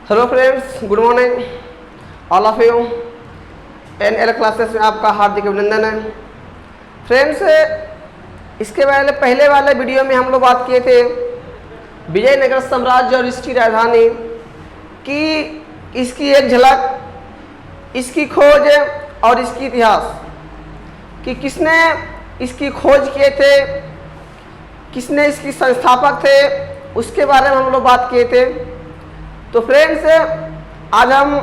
Hello friends, good morning all of you. NL classes में आपका हार्दिक अभिनंदन है। फ्रेंड्स, इसके पहले वाले वीडियो में हम लोग बात किए थे विजयनगर साम्राज्य और इसकी राजधानी की, इसकी एक झलक, इसकी खोज और इसकी इतिहास कि किसने इसकी खोज किए थे, किसने इसकी संस्थापक थे, उसके बारे में हम लोग बात किए थे। तो फ्रेंड्स, आज हम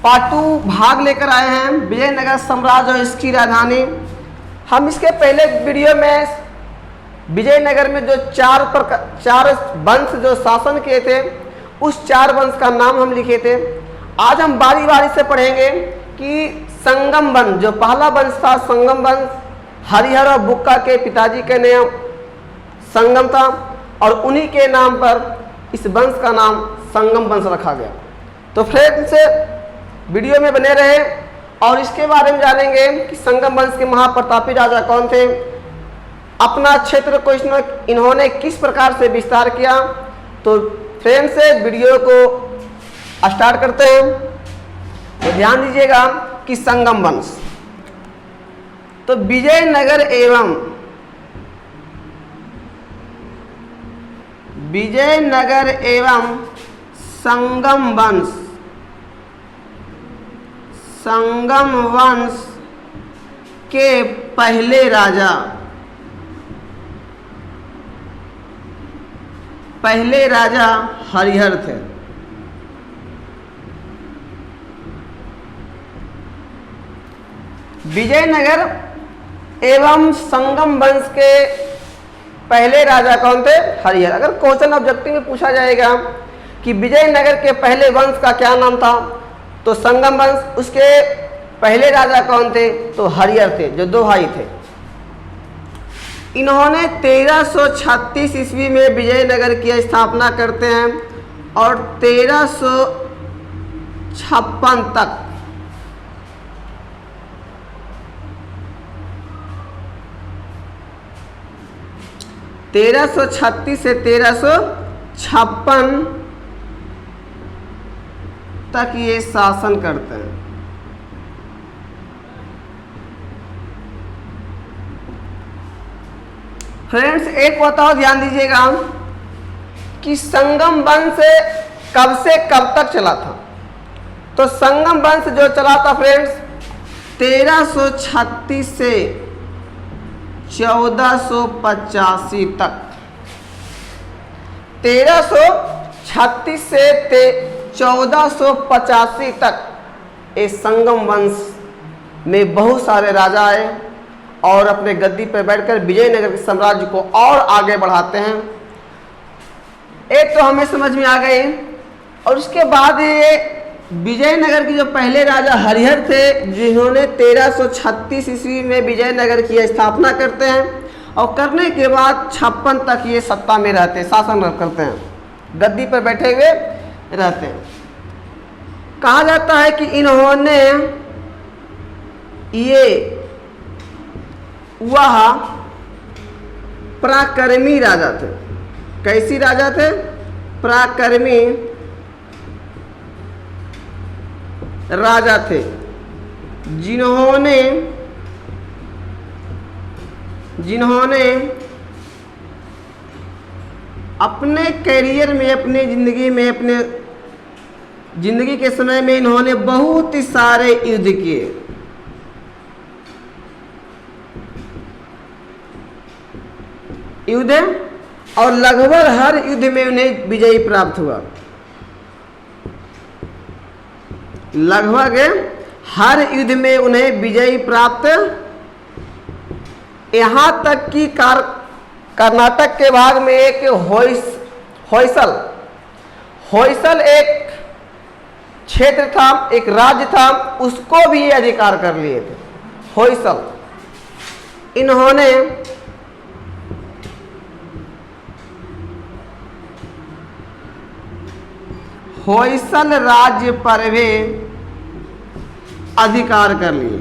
पार्ट 2 भाग लेकर आए हैं विजयनगर साम्राज्य और इसकी राजधानी। हम इसके पहले वीडियो में विजयनगर में जो चार वंश जो शासन किए थे, उस 4 वंश का नाम हम लिखे थे। आज हम बारी बारी से पढ़ेंगे कि संगम वंश, जो पहला वंश था संगम वंश, हरिहर और बुक्का के पिताजी के नाम संगम था और उन्हीं के नाम पर इस वंश का नाम संगम वंश रखा गया। तो फ्रेंड्स, वीडियो में बने रहे और इसके बारे में जानेंगे कि संगम वंश के महाप्रतापी राजा कौन थे, अपना क्षेत्र को इन्होंने किस प्रकार से विस्तार किया। तो फ्रेंड्स, वीडियो को स्टार्ट करते हैं। तो ध्यान दीजिएगा कि संगम वंश, तो विजयनगर एवं संगम वंश के पहले राजा हरिहर थे। विजयनगर एवं संगम वंश के पहले राजा कौन थे? हरिहर। अगर क्वेश्चन ऑब्जेक्टिव में पूछा जाएगा कि विजयनगर के पहले वंश का क्या नाम था, तो संगम वंश, उसके पहले राजा कौन थे? तो हरिहर थे, जो 2 भाई थे। इन्होंने 1336 ईस्वी में विजयनगर की स्थापना करते हैं और 1356 तक 1336 से 1356 तक ये शासन करते हैं। फ्रेंड्स, एक बताओ, ध्यान दीजिएगा कि संगम वंश कब से कब तक चला था। तो संगम वंश जो चला था फ्रेंड्स 1336 से 1485 तक। 1336 से 1485 तक इस संगम वंश में बहुत सारे राजा आए और अपने गद्दी पर बैठकर विजयनगर के साम्राज्य को और आगे बढ़ाते हैं। एक तो हमें समझ में आ गई, और उसके बाद ये विजयनगर के जो पहले राजा हरिहर थे, जिन्होंने 1336 ईस्वी में विजयनगर की स्थापना करते हैं और करने के बाद 56 तक ये सत्ता में रहते, शासन करते हैं, गद्दी पर बैठे हुए रहते हैं। कहा जाता है कि इन्होंने वह पराक्रमी राजा थे। कैसी राजा थे? पराक्रमी राजा थे, जिन्होंने अपने करियर में, अपने जिंदगी के समय में इन्होंने बहुत ही सारे युद्ध किए। और लगभग हर युद्ध में उन्हें विजय प्राप्त हुआ। लगभग हर युद्ध में उन्हें विजय प्राप्त, यहाँ तक कि कर्नाटक के भाग में एक होयसल एक क्षेत्र था, एक राज्य था, उसको भी ये अधिकार कर लिए थे। होयसल, इन्होंने होयसल राज्य पर भी अधिकार कर लिए।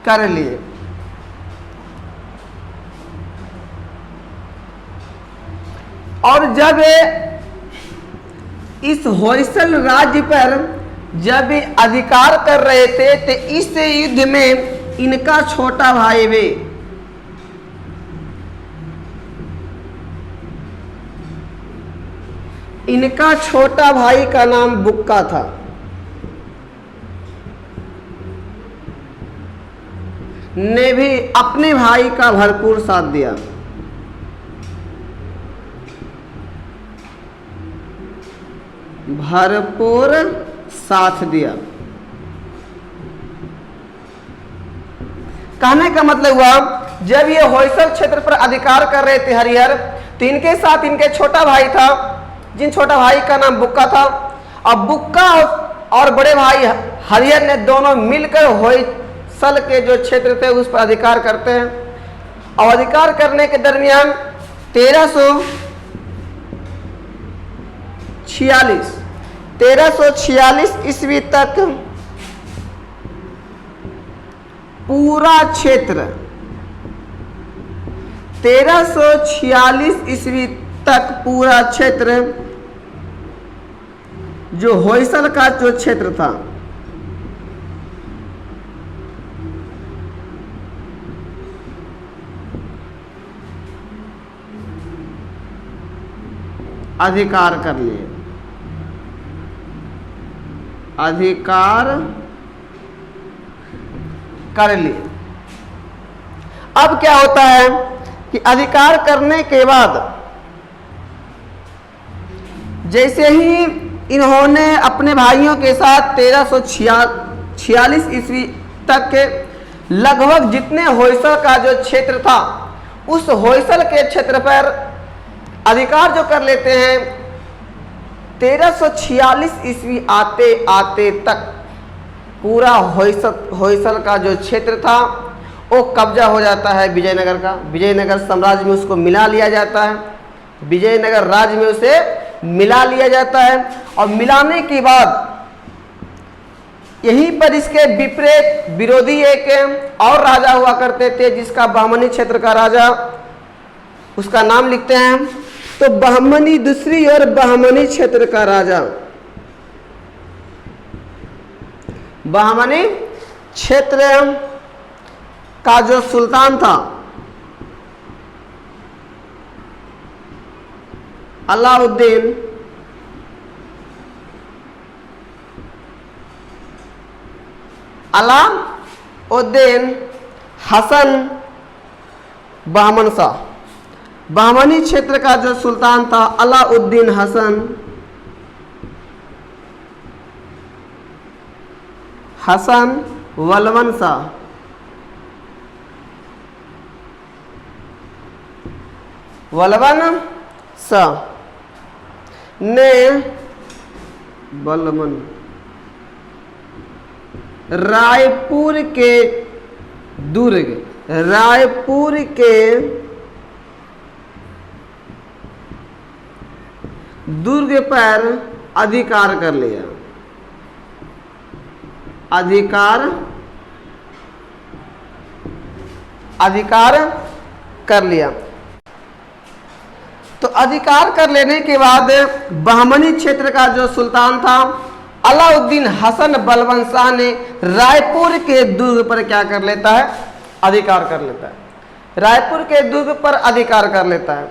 कर लिए। और जब इस होयसल राज्य पर जब अधिकार कर रहे थे तो इस युद्ध में इनका छोटा भाई भी इनका छोटा भाई का नाम बुक्का था। ने भी अपने भाई का भरपूर साथ दिया। भरपूर साथ दिया। कहने का मतलब हुआ जब ये होयसल क्षेत्र पर अधिकार कर रहे थे हरिहर, तो इनके साथ इनके छोटा भाई था, जिन छोटा भाई का नाम बुक्का था। अब बुक्का और बड़े भाई हरिहर ने दोनों मिलकर होयसल के जो क्षेत्र थे उस पर अधिकार करते हैं। और अधिकार करने के दरमियान 1346 ईस्वी तक पूरा क्षेत्र 1346 ईस्वी तक पूरा क्षेत्र जो होयसल का जो क्षेत्र था अधिकार कर लिए। अधिकार कर लिए। अब क्या होता है कि अधिकार करने के बाद जैसे ही इन्होंने अपने भाइयों के साथ 1346 ईस्वी तक के लगभग जितने होयसल का जो क्षेत्र था उस होयसल के क्षेत्र पर अधिकार जो कर लेते हैं, 1346 ईस्वी आते आते तक पूरा होयसल का जो क्षेत्र था वो कब्जा हो जाता है विजयनगर का। विजयनगर साम्राज्य में उसको मिला लिया जाता है, विजयनगर राज्य में उसे मिला लिया जाता है। और मिलाने के बाद यहीं पर इसके विपरीत विरोधी एक और राजा हुआ करते थे जिसका बहमनी क्षेत्र का राजा, उसका नाम लिखते हैं। तो बहमनी दूसरी और बहमनी क्षेत्र का राजा, बहमनी क्षेत्र का जो सुल्तान था अलाउद्दीन हसन बहमन शाह। बहमनी क्षेत्र का जो सुल्तान था अलाउद्दीन हसन वलवन शाह। वलवन शाह ने बलमन रायपुर के दुर्ग पर अधिकार कर लिया। अधिकार कर लिया। तो अधिकार कर लेने के बाद बहमनी क्षेत्र का जो सुल्तान था अलाउद्दीन हसन बलवन शाह ने रायपुर के दुर्ग पर क्या कर लेता है? अधिकार कर लेता है। रायपुर के दुर्ग पर अधिकार कर लेता है।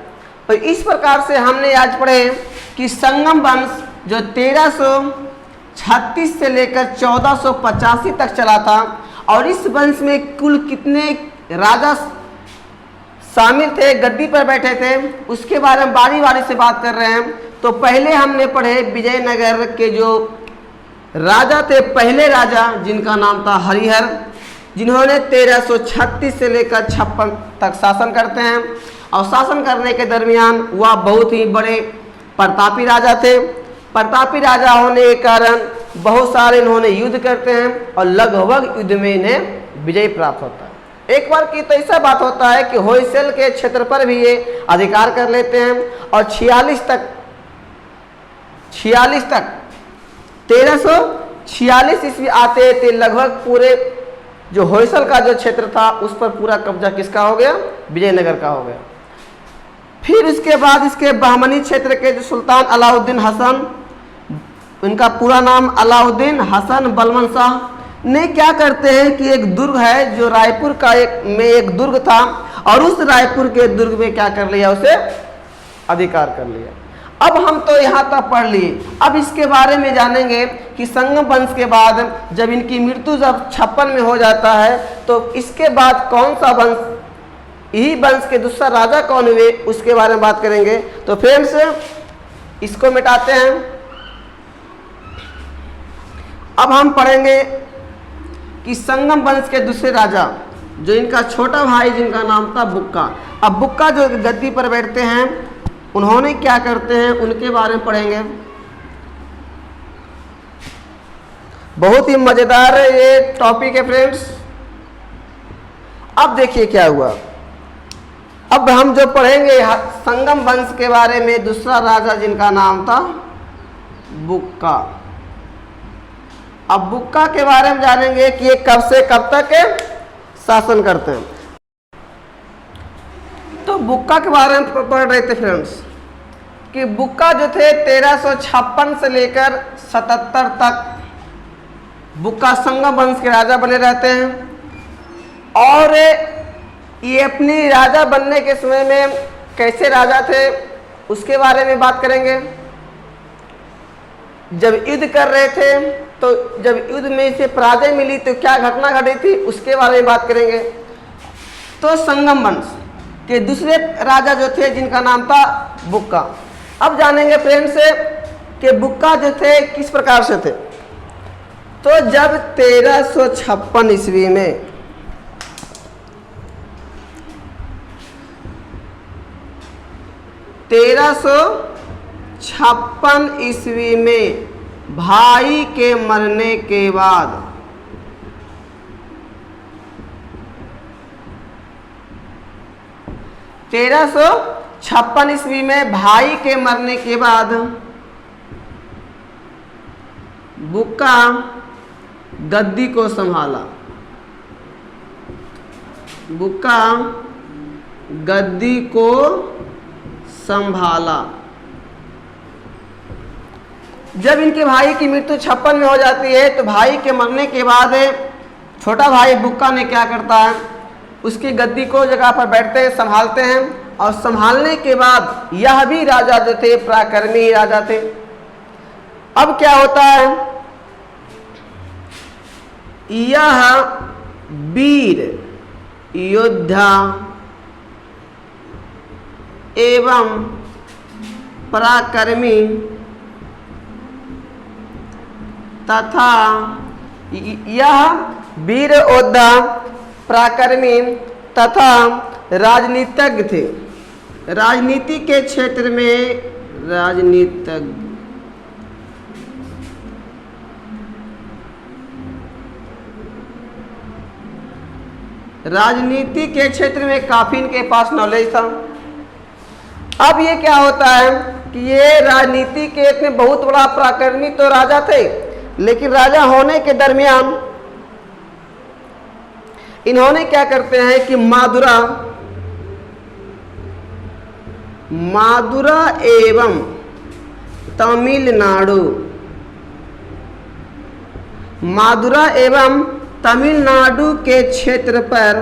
तो इस प्रकार से हमने आज पढ़े कि संगम वंश जो 1336 से लेकर 1485 तक चला था और इस वंश में कुल कितने राजा शामिल थे, गद्दी पर बैठे थे, उसके बारे में बारी बारी से बात कर रहे हैं। तो पहले हमने पढ़े विजयनगर के जो राजा थे, पहले राजा जिनका नाम था हरिहर, जिन्होंने 1336 से लेकर 56 तक शासन करते हैं। और शासन करने के दरमियान वह बहुत ही बड़े प्रतापी राजा थे। प्रतापी राजा होने के कारण बहुत सारे इन्होंने युद्ध करते हैं और लगभग युद्ध में इन्हें विजय प्राप्त होता है। एक बार की तो ऐसा बात होता है कि होयसल के क्षेत्र पर भी ये अधिकार कर लेते हैं और 46 तक 1346 ईस्वी आते थे लगभग पूरे जो होयसल का जो क्षेत्र था उस पर पूरा कब्जा किसका हो गया? विजयनगर का हो गया। फिर इसके बाद इसके बहमनी क्षेत्र के जो सुल्तान अलाउद्दीन हसन, उनका पूरा नाम अलाउद्दीन हसन बलबन शाह ने क्या करते हैं कि एक दुर्ग है जो रायपुर का एक दुर्ग था, और उस रायपुर के दुर्ग में क्या कर लिया, उसे अधिकार कर लिया। अब हम तो यहाँ तक पढ़ लिए, अब इसके बारे में जानेंगे कि संगम वंश के बाद जब इनकी मृत्यु जब 56 में हो जाता है तो इसके बाद कौन सा वंश, यही वंश के दूसरा राजा कौन हुए, उसके बारे में बात करेंगे। तो फ्रेंड्स इसको मिटाते हैं। अब हम पढ़ेंगे कि संगम वंश के दूसरे राजा जो इनका छोटा भाई जिनका नाम था बुक्का, अब बुक्का जो गद्दी पर बैठते हैं उन्होंने क्या करते हैं उनके बारे में पढ़ेंगे। बहुत ही मजेदार ये टॉपिक है फ्रेंड्स। अब देखिए क्या हुआ, अब हम जो पढ़ेंगे संगम वंश के बारे में दूसरा राजा जिनका नाम था बुक्का। अब बुक्का के बारे में जानेंगे कि ये कब से कब तक शासन करते हैं। तो बुक्का के बारे में पढ़ रहे थे फ्रेंड्स कि बुक्का जो थे 1356 से लेकर 77 तक बुक्का संगम वंश के राजा बने रहते हैं। और ये अपनी राजा बनने के समय में कैसे राजा थे उसके बारे में बात करेंगे। जब युद्ध कर रहे थे तो जब युद्ध में से पराजय मिली तो क्या घटना घटी थी उसके बारे में बात करेंगे। तो संगम वंश के दूसरे राजा जो थे जिनका नाम था बुक्का। अब जानेंगे फ्रेंड्स कि बुक्का जो थे किस प्रकार से थे। तो जब 1356 ईस्वी में ईस्वी में भाई के मरने के बाद ईस्वी में भाई के मरने के बाद बुक्का गद्दी को संभाला। बुक्का गद्दी को संभाला। जब इनके भाई की मृत्यु 56 में हो जाती है तो भाई के मरने के बाद छोटा भाई बुक्का ने क्या करता है, उसकी गद्दी को जगह पर बैठते हैं, संभालते हैं। और संभालने के बाद यह भी राजा जो थे पराक्रमी राजा थे। अब क्या होता है, यह वीर योद्धा एवं पराक्रमी तथा यह वीर योद्धा पराक्रमी तथा राजनीतिज्ञ थे। राजनीति के क्षेत्र में राजनीति के क्षेत्र में काफी इनके पास नॉलेज था। अब ये क्या होता है कि ये राजनीति के इतने बहुत बड़ा पराक्रमी तो राजा थे, लेकिन राजा होने के दरमियान इन्होंने क्या करते हैं कि मादुरा एवं तमिलनाडु के क्षेत्र पर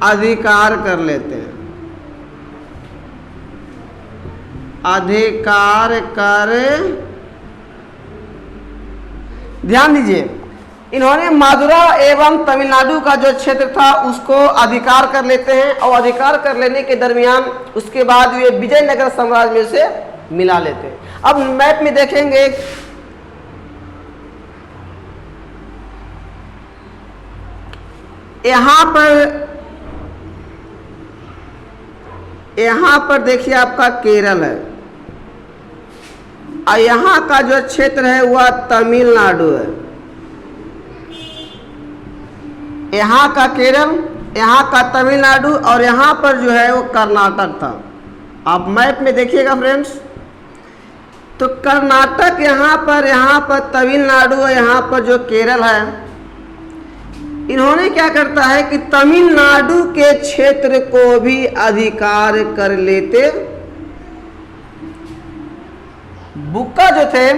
अधिकार कर लेते हैं। ध्यान दीजिए, इन्होंने मादुरा एवं तमिलनाडु का जो क्षेत्र था उसको अधिकार कर लेते हैं, और अधिकार कर लेने के दरमियान उसके बाद वे विजयनगर साम्राज्य में से मिला लेते हैं। अब मैप में देखेंगे यहाँ पर देखिए आपका केरल है, और यहाँ का जो क्षेत्र है वह तमिलनाडु है। यहाँ का केरल, यहाँ का तमिलनाडु, और यहाँ पर जो है वो कर्नाटक था। आप मैप में देखिएगा फ्रेंड्स, तो कर्नाटक यहाँ पर तमिलनाडु, और यहाँ पर जो केरल है इन्होंने क्या करता है कि तमिलनाडु के क्षेत्र को भी अधिकार कर लेते। बुक्का जो थे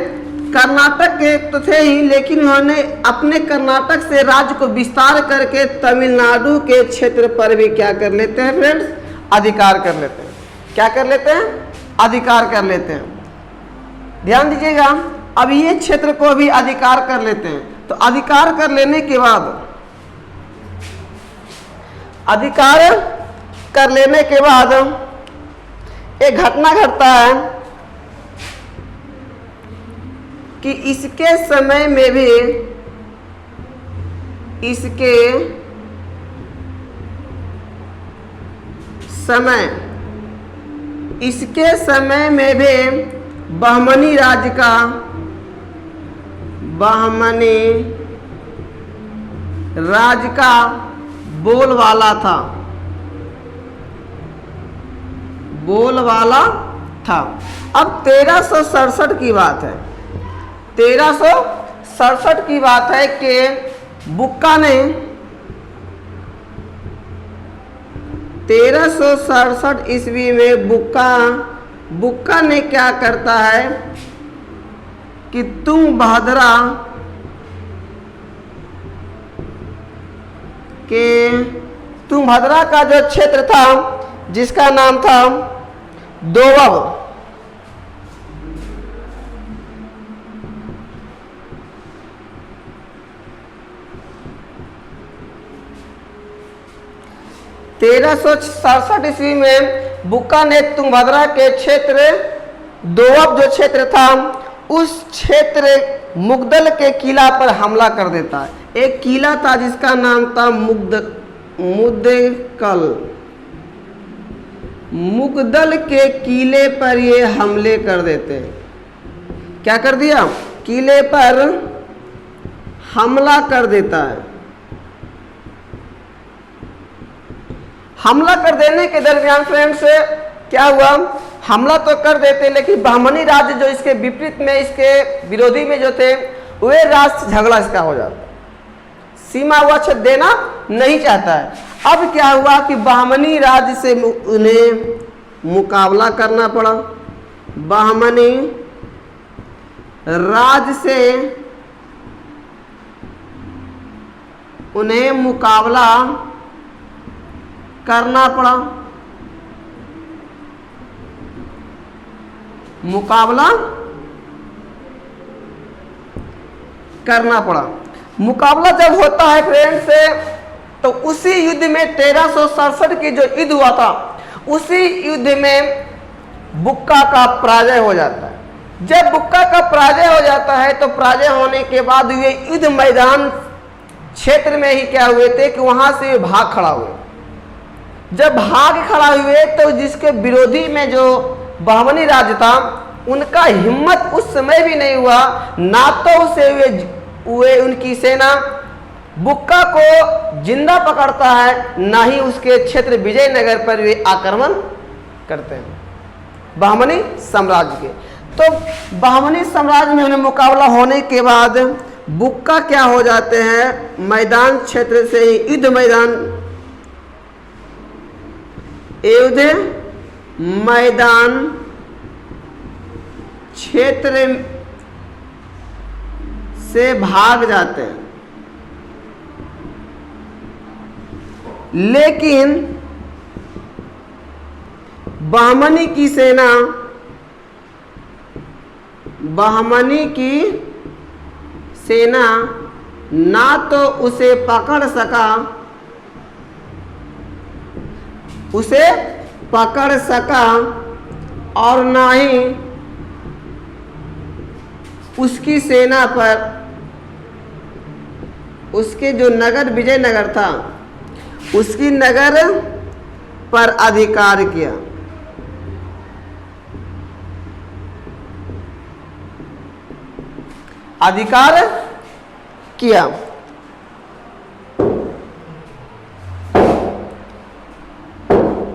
कर्नाटक के तो थे ही, लेकिन उन्होंने अपने कर्नाटक से राज्य को विस्तार करके तमिलनाडु के क्षेत्र पर भी क्या कर लेते हैं फ्रेंड्स, अधिकार कर लेते हैं। क्या कर लेते हैं, अधिकार कर लेते हैं। ध्यान दीजिएगा, अब ये क्षेत्र को भी अधिकार कर लेते हैं। तो अधिकार कर लेने के बाद, अधिकार कर लेने के बाद एक घटना घटता है कि इसके समय में भी, इसके समय में भी बहमनी राज्य का, बहमनी राज्य का बोलबाला था, बोलबाला था। अब 1367 की बात है, 1367 की बात है कि बुक्का ने 1367 ईस्वी में बुक्का ने क्या करता है कि तुंगभद्रा का जो क्षेत्र था जिसका नाम था दोवब, ईस्वी में बुक्का ने तुंगभद्रा के क्षेत्र दोवब जो क्षेत्र था, उस क्षेत्र मुगदल के किला पर हमला कर देता है। एक किला था जिसका नाम था मुगदल के किले पर ये हमले कर देते हैं। क्या कर दिया, किले पर हमला कर देता है। हमला कर देने के दरमियान फ्रेंड्स क्या हुआ, हमला तो कर देते, लेकिन बहमनी राज्य जो इसके विपरीत में, इसके विरोधी में जो थे, वे राज्य से झगड़ा इसका हो जाता है, सीमा हुआ छेद देना नहीं चाहता है। अब क्या हुआ कि बहमनी राज्य से उन्हें मुकाबला करना पड़ा। बहमनी राज्य से उन्हें मुकाबला करना पड़ा, मुकाबला करना पड़ा। मुकाबला जब होता है फ्रेंड्स, तो उसी युद्ध में 1367 की जो युद्ध हुआ था, उसी युद्ध में बुक्का का पराजय हो जाता है। जब बुक्का का पराजय हो जाता है, तो पराजय होने के बाद ये युद्ध मैदान क्षेत्र में ही क्या हुए थे कि वहां से भाग खड़ा हुए। जब भाग खड़ा हुए तो जिसके विरोधी में जो बहमनी राज्य था, उनका हिम्मत उस समय भी नहीं हुआ, ना तो उसे वे उनकी सेना बुक्का को जिंदा पकड़ता है, ना ही उसके क्षेत्र विजयनगर पर वे आक्रमण करते हैं बहमनी साम्राज्य के। तो बहमनी साम्राज्य में उन्हें मुकाबला होने के बाद बुक्का क्या हो जाते हैं, मैदान क्षेत्र से ही युद्ध मैदान क्षेत्र से भाग जाते हैं। लेकिन बहमनी की सेना ना तो उसे पकड़ सका और ना ही उसकी सेना पर, उसके जो नगर विजयनगर था, उसकी नगर पर अधिकार किया। अधिकार किया।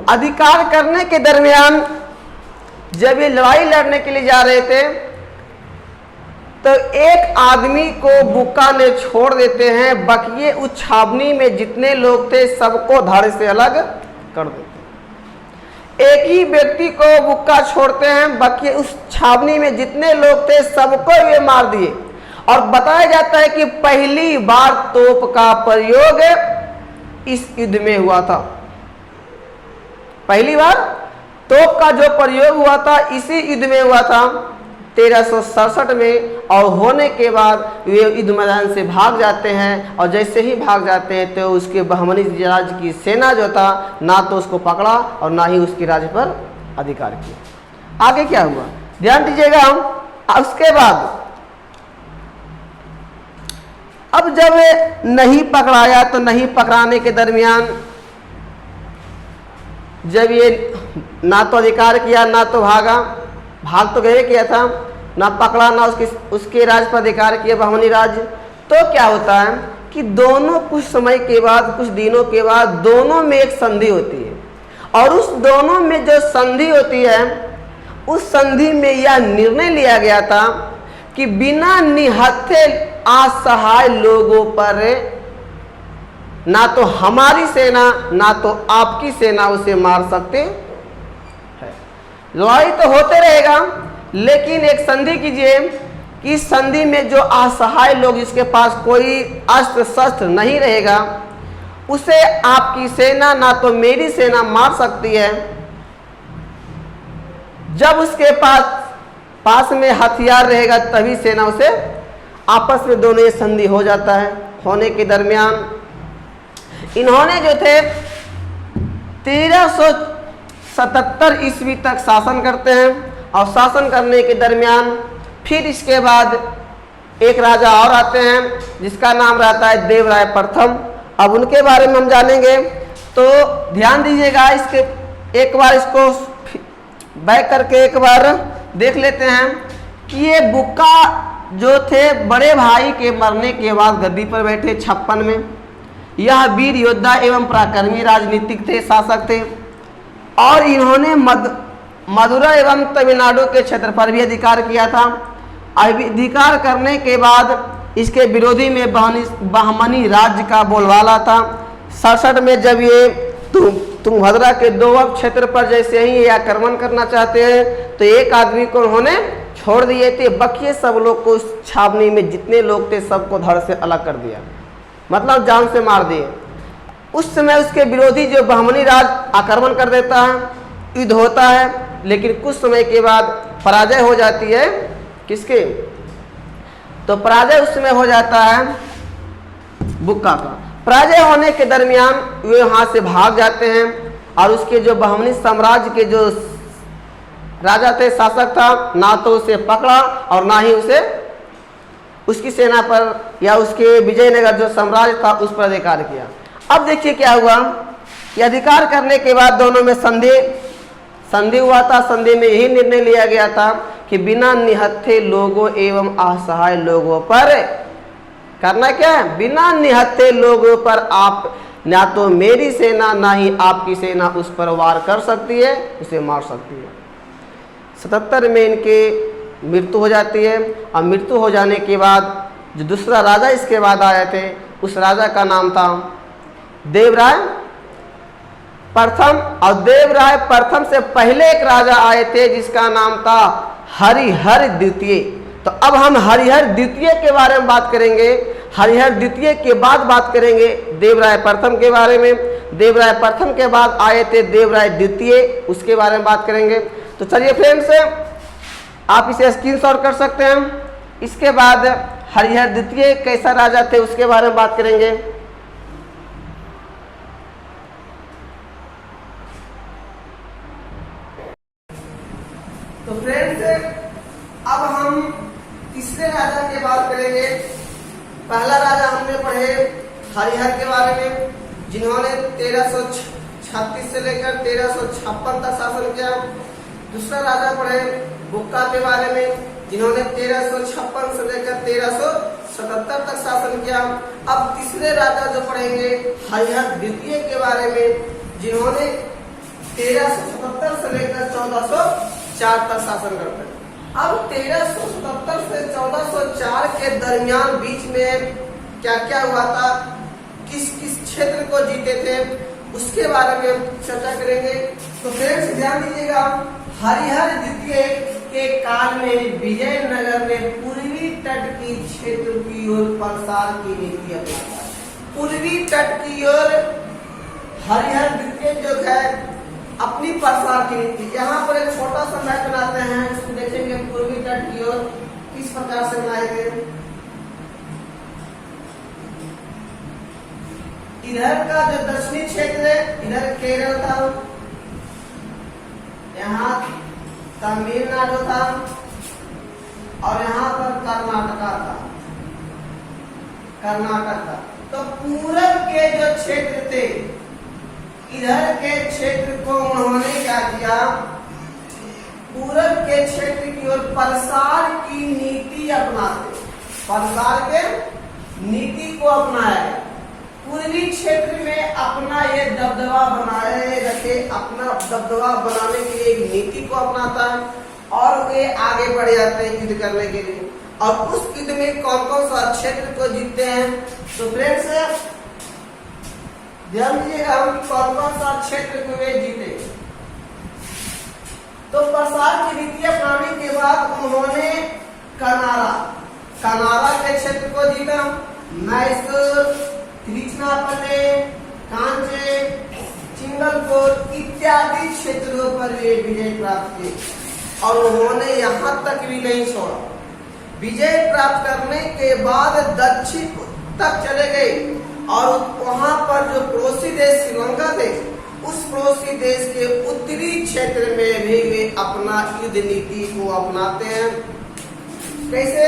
अधिकार करने के दरमियान जब ये लड़ाई लड़ने के लिए जा रहे थे, तो एक आदमी को बुक्का ने छोड़ देते हैं, बकिए उस छावनी में जितने लोग थे सबको धड़ से अलग कर देते हैं। एक ही व्यक्ति को बुक्का छोड़ते हैं, बाकी उस छावनी में जितने लोग थे सबको वे मार दिए। और बताया जाता है कि पहली बार तोप का प्रयोग इस युद्ध में हुआ था। पहली बार तोप का जो प्रयोग हुआ था इसी युद्ध में हुआ था 1367 में। और होने के बाद वे युद्ध मैदान से भाग जाते हैं, और जैसे ही भाग जाते हैं तो उसके बहमनी राज की सेना जो था ना तो उसको पकड़ा और ना ही उसके राज्य पर अधिकार किया। आगे क्या हुआ ध्यान दीजिएगा। उसके बाद अब जब नहीं पकड़ाया तो नहीं पकड़ाने के दरमियान जब ये ना तो अधिकार किया ना तो भागा, भाग तो गए किया था, ना पकड़ा ना उसके राज पर अधिकार किया बहमनी राज्य, तो क्या होता है कि दोनों कुछ समय के बाद, कुछ दिनों के बाद दोनों में एक संधि होती है। और उस दोनों में जो संधि होती है उस संधि में यह निर्णय लिया गया था कि बिना निहत्थे असहाय लोगों पर ना तो हमारी सेना ना तो आपकी सेना उसे मार सकते है। लड़ाई तो होते रहेगा, लेकिन एक संधि कीजिए कि इस संधि में जो असहाय लोग, इसके पास कोई अस्त्र शस्त्र नहीं रहेगा, उसे आपकी सेना ना तो मेरी सेना मार सकती है। जब उसके पास में हथियार रहेगा तभी सेना उसे, आपस में दोनों ये संधि हो जाता है। होने के दरमियान इन्होंने जो थे 1377 ईस्वी तक शासन करते हैं। और शासन करने के दरमियान फिर इसके बाद एक राजा और आते हैं जिसका नाम रहता है देवराय प्रथम। अब उनके बारे में हम जानेंगे, तो ध्यान दीजिएगा। इसके एक बार इसको बैक करके एक बार देख लेते हैं कि ये बुक्का जो थे बड़े भाई के मरने के बाद गद्दी पर बैठे 56 में। यह वीर योद्धा एवं पराक्रमी राजनीतिक थे, शासक थे, और इन्होंने मदुरा एवं तमिलनाडु के क्षेत्र पर भी अधिकार किया था। अधिकार करने के बाद इसके विरोधी में बहमनी राज्य का बोलबाला था। 67 में जब ये तुंगभद्रा के दोअब क्षेत्र पर जैसे ही ये आक्रमण करना चाहते हैं तो एक आदमी को उन्होंने छोड़ दिए थे, बाकी सब लोग को उस छावनी में जितने लोग थे सबको धड़ से अलग कर दिया, मतलब जान से मार दिए। उस समय उसके विरोधी जो बहमनी राज आक्रमण कर देता है, युद्ध होता है, लेकिन कुछ समय के बाद पराजय हो जाती है। किसके? तो पराजय उस समय हो जाता है बुक्का का। पराजय होने के दरमियान वे वहाँ से भाग जाते हैं, और उसके जो बहमनी साम्राज्य के जो राजा थे, शासक था, ना तो उसे पकड़ा और ना ही उसे उसकी सेना पर या उसके विजयनगर जो साम्राज्य था उस पर अधिकार किया। अब देखिए क्या हुआ कि अधिकार करने के बाद दोनों में संधि हुआ था। संधि में यही निर्णय लिया गया था कि बिना निहत्थे लोगों एवं असहाय लोगों पर करना क्या है, बिना निहत्थे लोगों पर आप ना तो मेरी सेना ना ही आपकी सेना उस पर वार कर सकती है, उसे मार सकती है। 77 में इनके मृत्यु हो जाती है। और मृत्यु हो जाने के बाद जो दूसरा राजा इसके बाद आए थे उस राजा का नाम था देवराय प्रथम। और देवराय प्रथम से पहले एक राजा आए थे जिसका नाम था हरिहर द्वितीय। तो अब हम हरिहर द्वितीय के बारे में बात करेंगे। हरिहर द्वितीय के बाद बात करेंगे देवराय प्रथम के बारे में। देवराय प्रथम के बाद आए थे देवराय द्वितीय, उसके बारे में बात करेंगे। तो चलिए फ्रेंड्स, आप इसे स्क्रीनशॉट कर सकते हैं। इसके बाद हरिहर द्वितीय कैसा राजा थे उसके बारे में बात करेंगे। तो फ्रेंड्स, अब हम तीसरे राजा की बात करेंगे। पहला राजा हमने पढ़े हरिहर के बारे में, जिन्होंने 1336 से लेकर 1356 तक शासन किया। दूसरा राजा पढ़े बुक्का के बारे में, जिन्होंने 1356 से लेकर 1377 तक शासन किया। अब तीसरे राजा जो पढ़ेंगे हरिहर द्वितीय के बारे में, जिन्होंने 1377 से लेकर 1404 तक शासन करते हैं। अब 1377 1777 से 1404 के दरमियान बीच में क्या क्या हुआ था, किस किस क्षेत्र को जीते थे, उसके बारे में चर्चा करेंगे। तो फ्रेंड्स ध्यान दीजिएगा, हरिहर द्वितीय के काल में विजयनगर ने पूर्वी तट की क्षेत्र की ओर प्रसार की नीति अपनाया। पूर्वी तट की ओर हरिहर द्वितीय जो है अपनी प्रसार की नीति, यहाँ पर एक छोटा सा मैप बनाते हैं, इसको देखेंगे पूर्वी तट की ओर किस प्रकार से बनाए गए। इधर का जो दक्षिणी क्षेत्र है, इधर केरल था, यहाँ तमिलनाडु था और यहाँ पर कर्नाटका था, कर्नाटक था। तो पूरब के जो क्षेत्र थे, इधर के क्षेत्र को उन्होंने क्या किया, पूरब के क्षेत्र की ओर प्रसार की नीति अपनाते, प्रसार के नीति को अपनाया। पूर्वी क्षेत्र में अपना ये दबदबा बनाए रखे, अपना दबदबा बनाने के लिए एक नीति को अपनाता है और वे आगे बढ़ जाते हैं युद्ध करने के लिए। और उस युद्ध में कौन कौन सा क्षेत्र को जीतते हैं, तो फ्रेंड्स ध्यान दीजिएगा हम कौन कौन सा क्षेत्र को वे जीते। तो प्रसार की नीति अपनाने के बाद उन्होंने कनारा के क्षेत्र को जीता, मैसूर, तिरुचिरापल्ली, कांचे, चिंगलकोट इत्यादि क्षेत्रों पर वे विजय प्राप्त किए। और उन्होंने यहाँ तक भी नहीं छोड़ा, विजय प्राप्त करने के बाद दक्षिण तक चले गए और वहां पर जो पड़ोसी देश श्रीलंका थे, उस पड़ोसी देश के उत्तरी क्षेत्र में भी वे अपना युद्ध नीति को अपनाते हैं। कैसे,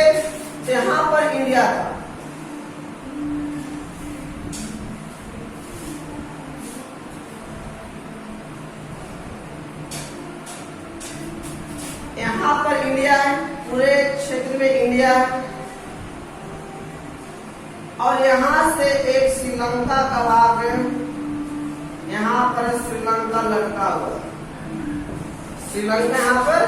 यहाँ पर इंडिया था, यहाँ पर इंडिया है, पूरे क्षेत्र में इंडिया है और यहाँ से एक श्रीलंका का भाग है, यहाँ पर श्रीलंका लटका हुआ, श्रीलंका यहाँ पर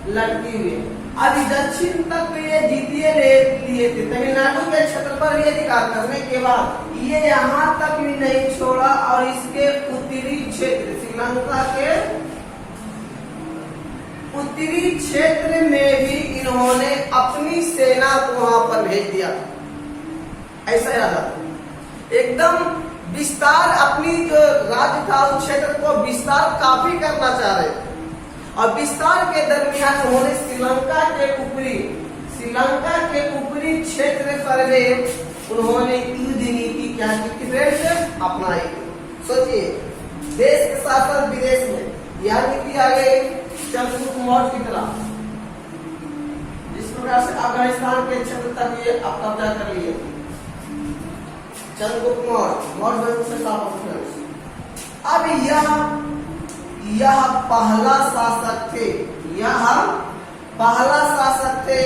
लटकी हुई है। अभी दक्षिण तक ये जीतिए लिए थे, तमिलनाडु के क्षेत्र पर ये अधिकार करने के बाद ये यहाँ तक भी नहीं छोड़ा और इसके उत्तरी क्षेत्र, श्रीलंका के उत्तरी क्षेत्र में भी इन्होंने अपनी सेना को वहां पर भेज दिया। ऐसा याद आता, एकदम विस्तार, अपनी जो राज्य था उस क्षेत्र को विस्तार काफी करना चाह रहे और विस्तार के दरमियान उन्होंने श्रीलंका के ऊपरी क्षेत्र पर वे उन्होंने युद्ध नीति क्या की अपनाई। सोचिए, देश के साथ साथ विदेश में यह नीति आ गई चंद्रगुप्त मौर्य की तरह, जिस प्रकार से अफगानिस्तान के क्षेत्र तक ये अब कब्जा कर लिए। चंद्रगुप्त मौर्य से अब यह पहला शासक थे,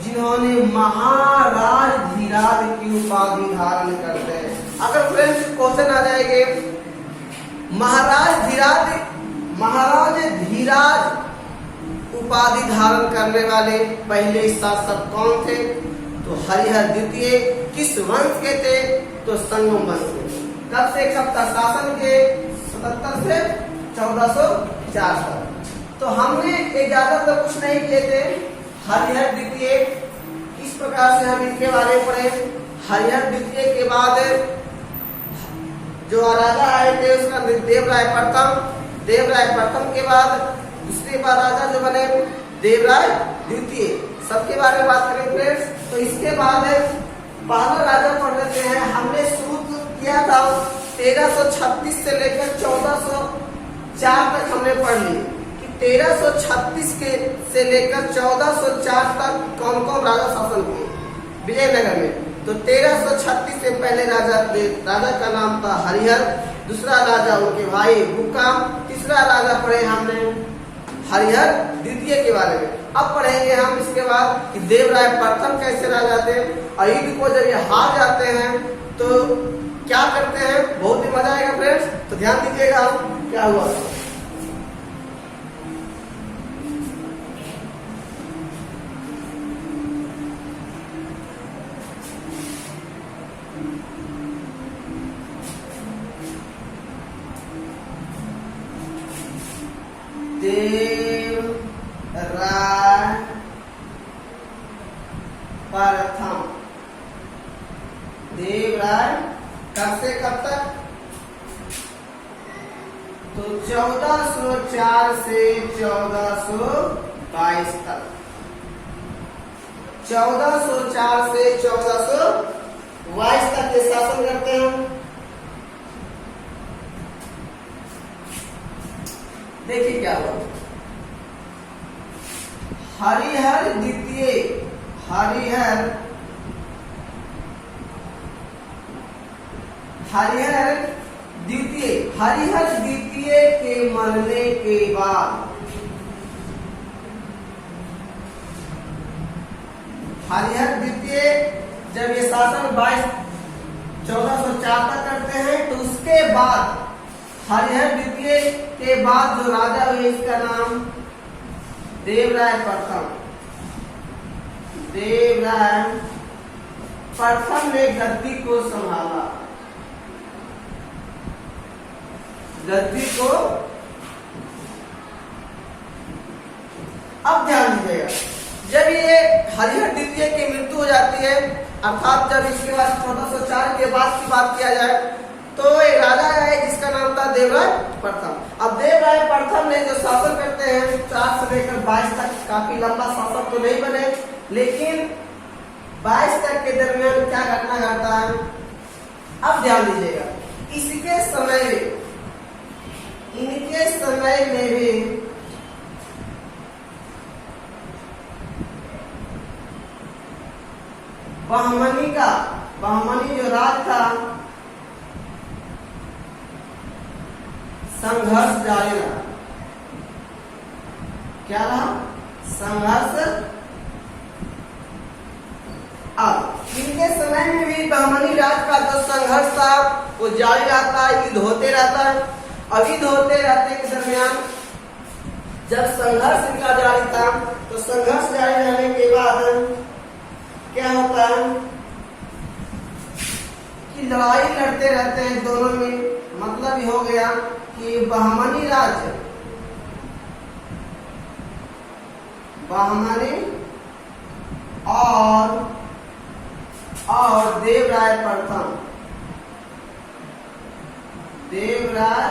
जिन्होंने महाराजधीराज की उपाधि धारण करते हैं। अगर फ्रेंड्स क्वेश्चन आ जाएंगे, महाराजधीराज उपाधि धारण करने वाले पहले शासक कौन थे, तो हरिहर द्वितीय किस वंश के थे, तो संगम वंश के। कब से कब तक शासन के 77 से 1404 तक। तो हमने ज्यादा तो कुछ नहीं किए थे। हरिहर द्वितीय किस प्रकार से हम इनके बारे में पढ़े। हरिहर द्वितीय के बाद जो राजा आए थे उसका देवराय प्रथम के बाद दूसरे बार राजा जो बने देवराय द्वितीय, सबके बारे में बात करें फ्रेंड्स। तो इसके बाद पहला राजा पढ़ लेते हैं। हमने शुरू किया था 1336 से लेकर 1404 तक हमने पढ़ ली कि 1336 से लेकर 1404 तक कौन कौन राजा शासन किए विजयनगर में। तो 1336 से पहले राजा का नाम था हरिहर, दूसरा राजा उनके भाई हुक्काम, तीसरा राजा पढ़े हमने हरिहर द्वितीय के बारे में। अब पढ़ेंगे हम इसके बाद कि देवराय प्रथम कैसे राजा थे और युद्ध को जब ये हार जाते हैं तो क्या करते हैं, बहुत ही मजा आएगा फ्रेंड्स। तो ध्यान दीजिएगा हम क्या हुआ। प्रथम। देवराय कब से कब तक? तो 1404 से 1422 तक। 1404 से 1422 तक ये शासन करते हैं। देखिए क्या हुआ। हरिहर द्वितीय, हरिहर द्वितीय के मरने के बाद, हरिहर द्वितीय जब ये शासन 1404 तक करते हैं, तो उसके बाद हरिहर द्वितीय के बाद जो राजा हुए इसका नाम देवराय प्रथम। देवराय प्रथम ने गद्दी को संभाला। गद्दी को अब ध्यान दीजिएगा, जब ये हरिहर द्वितीय की मृत्यु हो जाती है, अर्थात जब इसके बाद 1404 के बाद की बात किया जाए, तो एक राजा है जिसका नाम था देवराय प्रथम। अब देवराय प्रथम ने जो शासन करते हैं 4 से लेकर 22 तक, काफी लंबा शासक तो नहीं बने, लेकिन 22 तक के दरमियान क्या घटना घटता है, अब ध्यान दीजिएगा। इसके समय में, इनके समय में भी बहमनी जो राज था, संघर्ष जारी रहा। क्या रहा? संघर्ष। अब इनके समय में भी बहमनी राज का जो संघर्ष था वो जारी रहता है, युद्ध होते रहता है। अब युद्ध होते रहते के दरमियान जब संघर्ष इनका जारी था, तो संघर्ष जारी रहने के बाद क्या होता है कि लड़ाई लड़ते रहते हैं दोनों में। मतलब ये हो गया कि बहमनी राज्य, बहमनी और देवराय प्रथम, देवराय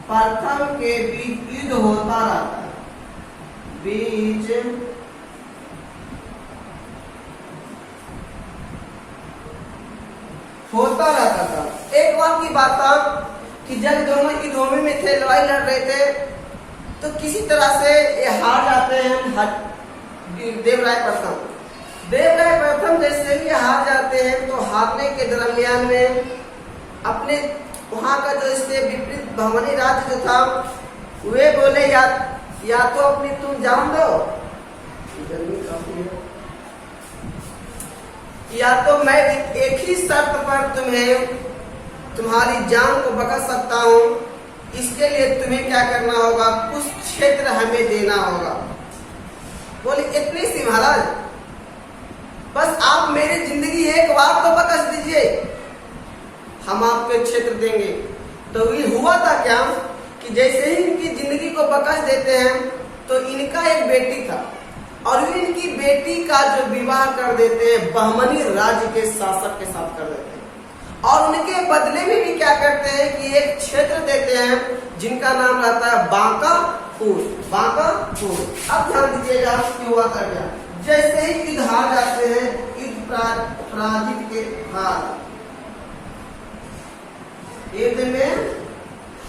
प्रथम के बीच युद्ध होता रहता है, बीच होता रहता था। एक बार की बात था कि जब दोनों युद्धों में थे, लड़ाई लड़ रहे थे, तो किसी तरह से ये हार जाते हैं देवराय प्रथम। देवराय प्रथम जैसे ही हार जाते हैं, तो हारने के दरमियान में अपने वहां का जो इसके विपरीत बहमनी राज्य जो था, वे बोले या तो अपनी तुम जान दो, या तो मैं एक ही शर्त पर तुम्हारी जान को बचा सकता हूं। इसके लिए तुम्हें क्या करना होगा, कुछ क्षेत्र हमें देना होगा। बोले इतनी सी महाराज, बस आप मेरी जिंदगी एक बार तो बख्श दीजिए, हम आपके क्षेत्र देंगे। तो ये हुआ था क्या कि जैसे ही इनकी जिंदगी को बख्श देते हैं, तो इनका एक बेटी था, और इनकी बेटी का जो विवाह कर देते हैं बहमनी राज्य के शासक के साथ कर देते हैं, और उनके बदले में भी क्या करते हैं कि एक क्षेत्र देते हैं जिनका नाम रहता है बांकापुर। बांकापुर। अब ध्यान दीजिएगा कि हुआ कर गया, जैसे ही युद्ध हार जाते हैं, युद्ध पराजित के बाद, युद्ध में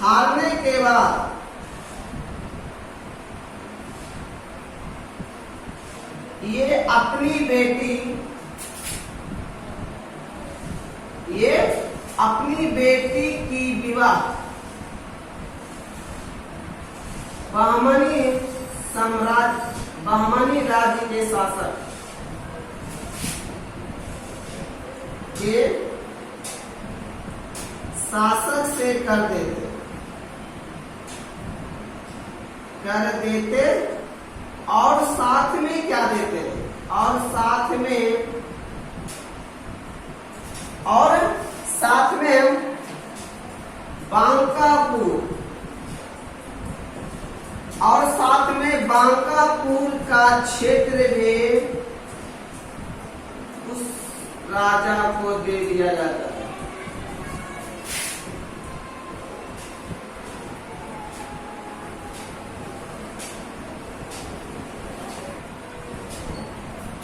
हारने के बाद ये अपनी बेटी की विवाह बहमनी राज्य के शासक से कर देते और साथ में क्या देते, और साथ में बांकापुर का क्षेत्र में राजा को दे दिया जाता है।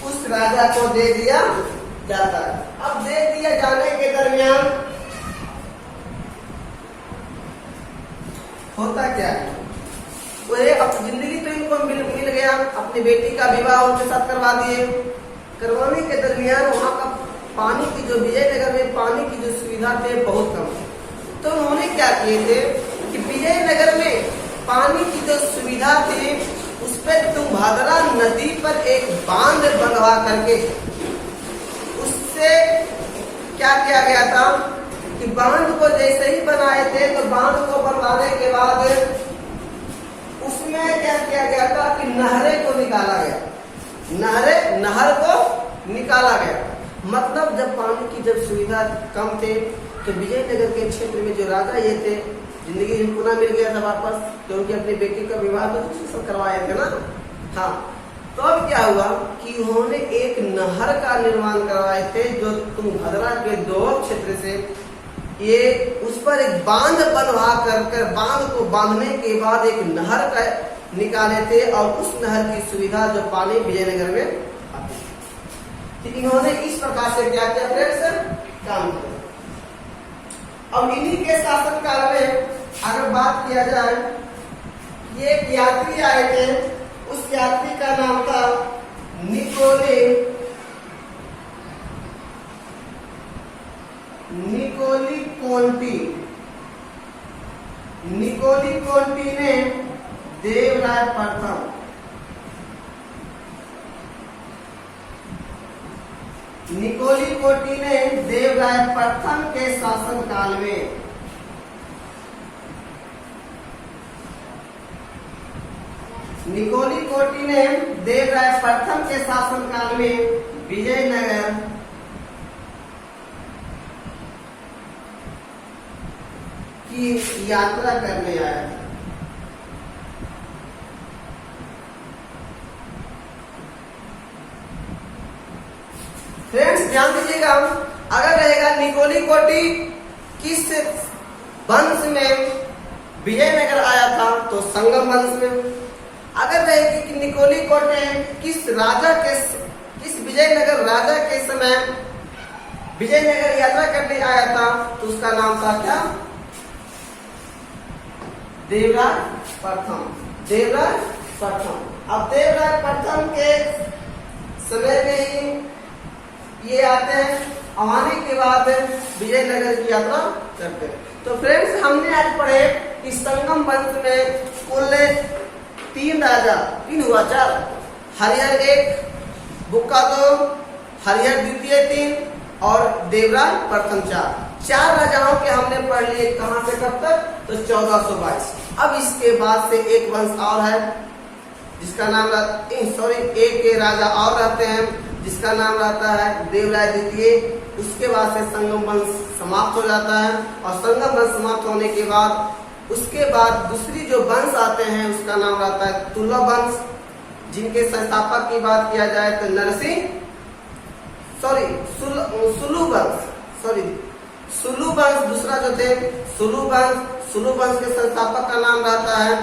उस राजा को दे दिया जाता है। अब दे दिया जाने के दरमियान होता क्या है, वो जिंदगी तो इनको मिल गया, अपनी बेटी का विवाह उनके साथ करवा दिए। करवाने के दरमियान वहाँ का पानी की जो विजयनगर में पानी की जो सुविधा थे बहुत कम, तो उन्होंने क्या किए थे कि विजयनगर में पानी की जो सुविधा थी उस पर तुंगभद्रा नदी पर एक बांध बनवा करके उससे क्या किया गया था कि बांध को जैसे ही बनाए थे तो बांध को बनवाने के बाद उसमें क्या किया गया था कि नहरे को निकाला गया, नहर को निकाला गया। मतलब जब पानी की जब सुविधा कम थे तो विजयनगर के क्षेत्र में जो राजा ये थे जिंदगी पुनः मिल गया था वापस, क्योंकि अपनी बेटी का विवाह तो करवाए थे ना। हाँ, तो अब क्या हुआ कि उन्होंने एक नहर का निर्माण करवाए थे जो तुंगभद्रा के दोनों क्षेत्र से ये उस पर एक बांध बनवा कर बांध को बांधने के बाद एक नहर का निकाले थे और उस नहर की सुविधा जो पानी विजयनगर में आती थी। इन्होंने इस प्रकार से क्या किया फ्रेंड्स, काम किया। अब इन्हीं के शासन काल में अगर बात किया जाए, ये एक यात्री आए थे, उस यात्री का नाम था निकोली कोंटी ने देवराय प्रथम निकोली कोटी ने देवराय प्रथम के शासन काल में निकोली कोटी ने देवराय प्रथम के शासन काल में विजयनगर की यात्रा करने आया था। फ्रेंड्स ध्यान दीजिएगा, अगर रहेगा निकोली कोटी किस वंश में विजयनगर आया था तो संगम वंश में। अगर रहेगी कि निकोली कोटी किस विजयनगर राजा के समय विजयनगर यात्रा करने आया था तो उसका नाम था क्या, देवराय प्रथम। अब देवराय प्रथम के समय में ही ये आते हैं, आने के बाद विजयनगर की यात्रा करते हैं। तो फ्रेंड्स हमने आज पढ़े कि संगम वंश में कुल 3 राजा, 3 हुआ 4, हरिहर 1, बुक्का 2, हरिहर द्वितीय 3 और देवराय प्रथम 4 राजाओं के हमने पढ़ लिए। कहां से कब तक, तो 1422। अब इसके बाद से एक वंश और है जिसका नाम एक के राजा और रहते हैं जिसका नाम रहता है देवराय द्वितीय। उसके बाद से संगम वंश समाप्त हो जाता है और संगम वंश समाप्त होने के बाद उसके बाद दूसरी जो वंश आते हैं उसका नाम रहता है तुलव वंश, जिनके संस्थापक की बात किया जाए तो सुलु वंश दूसरा जो थे सुलु वंश के संस्थापक का नाम रहता है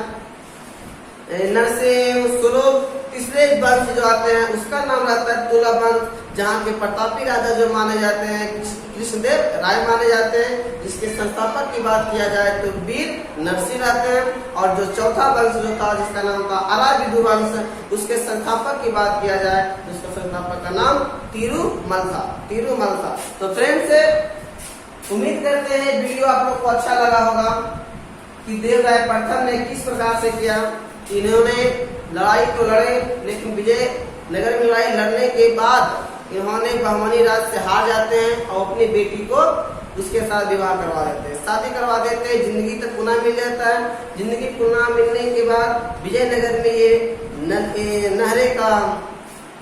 नरसिंह सुलु। तीसरे वंश जो आते हैं उसका नाम रहता है तुलव वंश, जहाँ के प्रतापी राजा जो माने जाते हैं कृष्णदेव राय माने जाते हैं, जिसके संस्थापक की बात किया जाए तो वीर नरसिंह रहते हैं। और जो चौथा वंश जो था जिसका नाम था अराय विदु वंश, उसके संस्थापक की बात किया जाए तो उसका संस्थापक का नाम तिरुमल था। तो फ्रेंड्स उम्मीद करते हैं वीडियो आप लोग को अच्छा लगा होगा कि देवराय प्रथम ने किस प्रकार से किया। इन्होंने लड़ाई तो लड़े, लेकिन विजयनगर में लड़ाई लड़ने के बाद इन्होंने बहमनी राज से हार जाते हैं और अपनी बेटी को उसके साथ विवाह करवा देते हैं, शादी करवा देते हैं। जिंदगी तक पुनः मिल जाता है। जिंदगी पुनः मिलने के बाद विजयनगर में ये नहरे का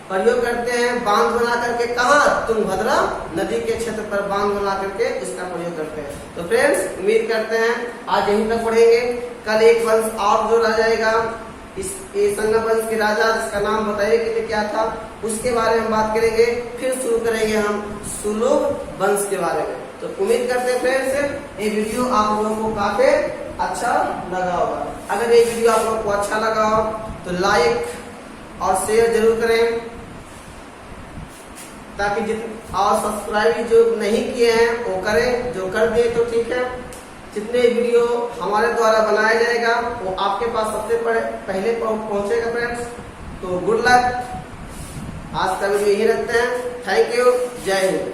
प्रयोग करते हैं, बांध बना करके। कहाँ, तुंगभद्रा नदी के क्षेत्र पर बांध बना करके इसका प्रयोग करते हैं। तो फ्रेंड्स उम्मीद करते हैं आज यहीं तक पढ़ेंगे। कल एक वंश और जो रह जाएगा इस ये संगा वंश के राजा जिसका नाम बताइए कि क्या था, उसके बारे में बात करेंगे। फिर शुरू करेंगे हम सुलुभ वंश के बारे में। तो उम्मीद करते हैं फ्रेंड्स ये वीडियो आप लोगों को काफी अच्छा लगा होगा। अगर ये वीडियो आप लोगों को अच्छा लगा हो तो लाइक और शेयर जरूर करें, ताकि और सब्सक्राइब जो नहीं किए हैं वो करें, जो कर दिए तो ठीक है। जितने वीडियो हमारे द्वारा बनाया जाएगा वो आपके पास सबसे पहले पहुंचेगा फ्रेंड्स। तो गुड लक, आज का वीडियो यही रखते हैं। थैंक यू, जय हिंद।